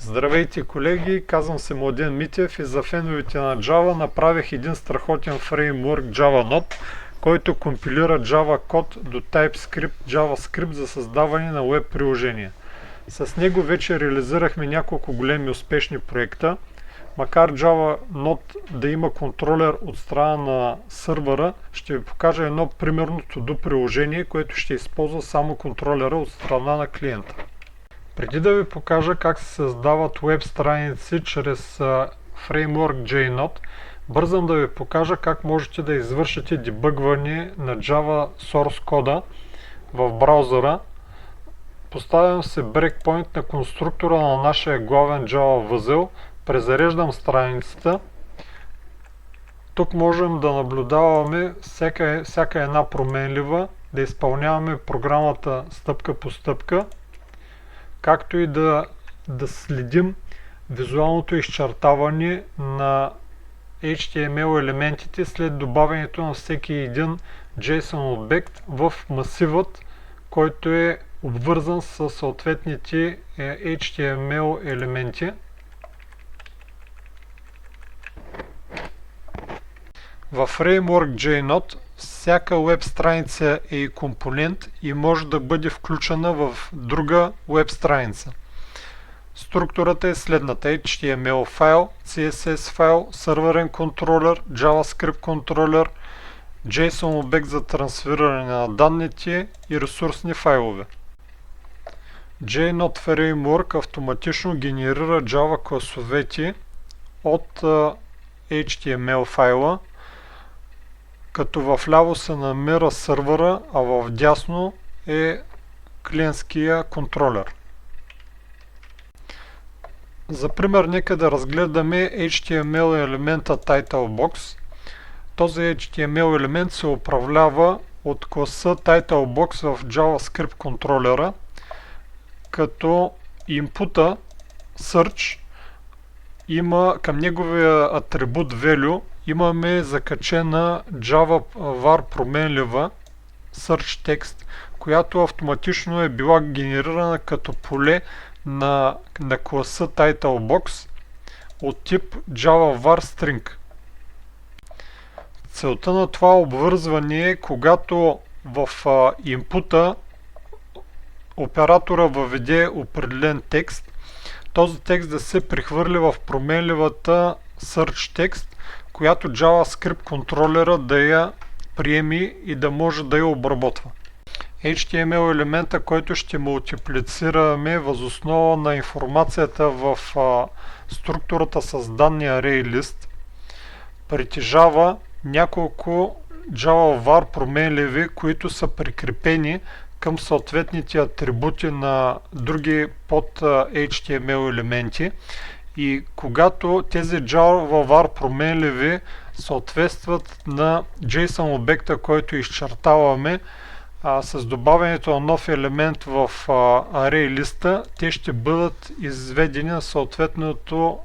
Здравейте, колеги! Казвам се Младен Митев и за феновете на Java направих един страхотен фреймворк JavaNode, който компилира Java код до TypeScript, JavaScript за създаване на веб приложения. С него вече реализирахме няколко големи успешни проекта. Макар JavaNode да има контролер от страна на сървъра, ще ви покажа едно примерно to-do приложение, което ще използва само контролера от страна на клиента. Преди да ви покажа как се създават веб страници чрез фреймворк JNode, бързам да ви покажа как можете да извършите дебъгване на Java source кода в браузъра. Поставям се брейкпоинт на конструктора на нашия главен Java възел, презареждам страницата. Тук можем да наблюдаваме всяка една променлива, да изпълняваме програмата стъпка по стъпка, както и да следим визуалното изчертаване на HTML елементите след добавянето на всеки един JSON обект в масивът, който е обвързан с съответните HTML елементи. В фреймворк JNode всяка веб страница е компонент и може да бъде включена в друга веб страница. Структурата е следната: HTML файл, CSS файл, сървърен контролер, JavaScript контролер, JSON обект за трансфериране на данните и ресурсни файлове. JNode Framework автоматично генерира Java класовете от HTML файла, като в ляво се намира сървъра, а в дясно е клиентския контролер. За пример, нека да разгледаме HTML елемента TitleBox. Този HTML елемент се управлява от класа TitleBox в JavaScript контролера, като инпута Search има към неговия атрибут Value имаме закачена Java var променлива Search Text, която автоматично е била генерирана като поле на класа TitleBox от тип Java var String. Целта на това обвързване е, когато в инпута оператора въведе определен текст, този текст да се прехвърли в променливата Search Text, която JavaScript контролера да я приеми и да може да я обработва. HTML елемента, който ще мултиплицираме въз основа на информацията в структурата с данни ArrayList, притежава няколко Java var променливи, които са прикрепени към съответните атрибути на други под HTML елементи. И когато тези Java var променливи съответстват на JSON обекта, който изчертаваме, с добавянето на нов елемент в ArrayList, те ще бъдат изведени на съответното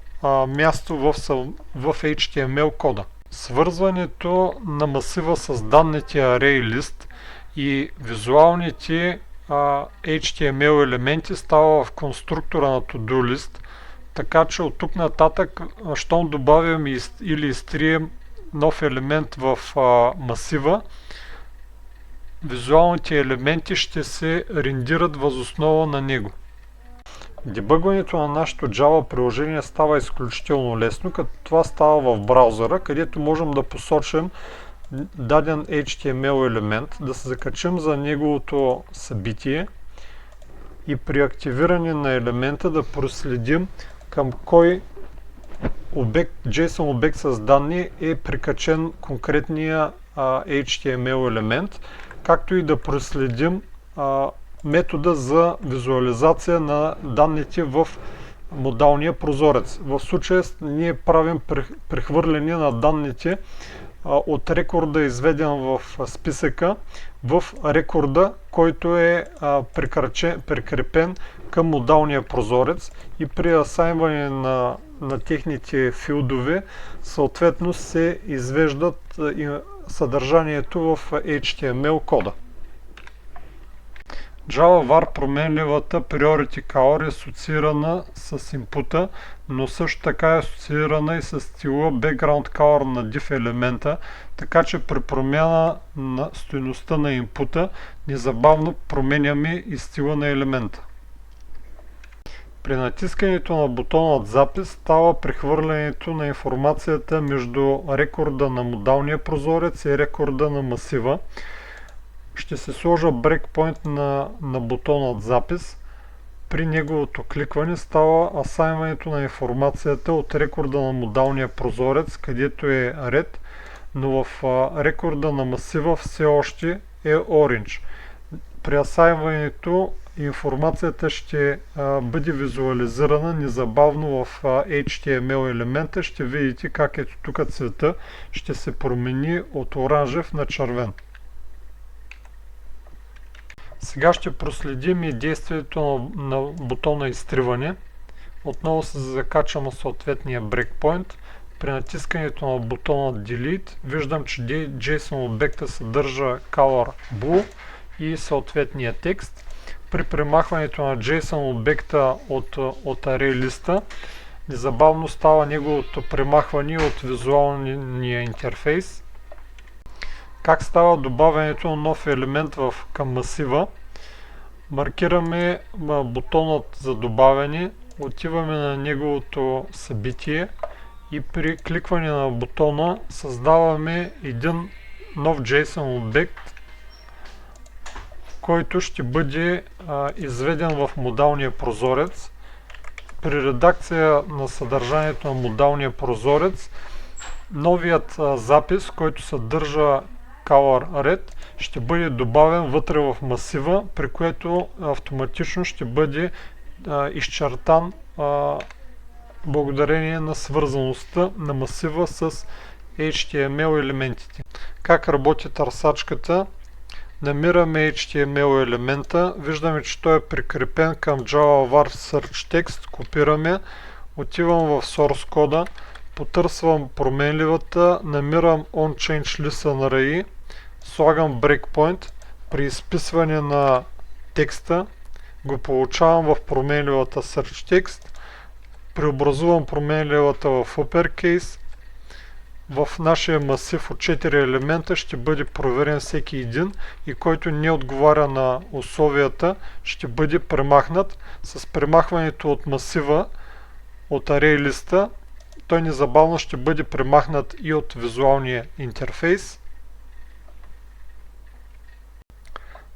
място в HTML кода. Свързването на масива с данните ArrayList и визуалните HTML елементи става в конструктора на ToDo-List, така че от тук нататък, щом добавим или изтрием нов елемент в масива, визуалните елементи ще се рендират въз основа на него. Дебъгването на нашето Java приложение става изключително лесно, като това става в браузъра, където можем да посочим даден HTML елемент, да се закачим за неговото събитие и при активиране на елемента да проследим към кой JSON обект с данни е прикачен конкретния HTML елемент, както и да проследим метода за визуализация на данните в модалния прозорец. В случая ние правим прехвърляне на данните от рекорда, изведен в списъка, в рекорда, който е прикрепен към модалния прозорец, и при асайнване на техните филдове съответно се извеждат съдържанието в HTML кода. Java var променливата priority color е асоциирана с инпута, но също така е асоциирана и с стила background color на div елемента, така че при промяна на стойността на инпута незабавно променяме и стила на елемента. При натискането на бутона от запис става прехвърлянето на информацията между рекорда на модалния прозорец и рекорда на масива. Ще се сложа брейкпойнт на бутона от запис. При неговото кликване става асайнването на информацията от рекорда на модалния прозорец, където е ред, но в рекорда на масива все още е orange. При асайнването информацията ще бъде визуализирана незабавно в HTML елемента. Ще видите как ето тук цвета ще се промени от оранжев на червен. Сега ще проследим и действието на бутона изтриване. Отново се закачам съответния брейкпойнт. При натискането на бутона Delete виждам, че JSON обекта съдържа color blue и съответния текст. При премахването на JSON обекта от array листа незабавно става неговото премахване от визуалния интерфейс. Как става добавянето на нов елемент към масива? Маркираме бутонът за добавяне, отиваме на неговото събитие и при кликване на бутона създаваме един нов JSON обект, който ще бъде изведен в модалния прозорец. При редакция на съдържанието на модалния прозорец, новият запис, който съдържа color red, ще бъде добавен вътре в масива, при което автоматично ще бъде изчертан благодарение на свързаността на масива с HTML елементите. Как работи търсачката? Намираме HTML елемента, виждаме, че той е прикрепен към Java var search text, копираме, отивам в source кода, потърсвам променливата, намирам onChange listener.ai, слагам breakpoint, при изписване на текста го получавам в променливата search text, преобразувам променливата в uppercase. В нашия масив от 4 елемента ще бъде проверен всеки един и който не отговаря на условията ще бъде премахнат. С премахването от масива от array листа той незабавно ще бъде премахнат и от визуалния интерфейс.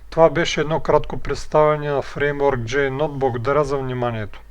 Това беше едно кратко представяне на фреймворк JNode. Благодаря за вниманието.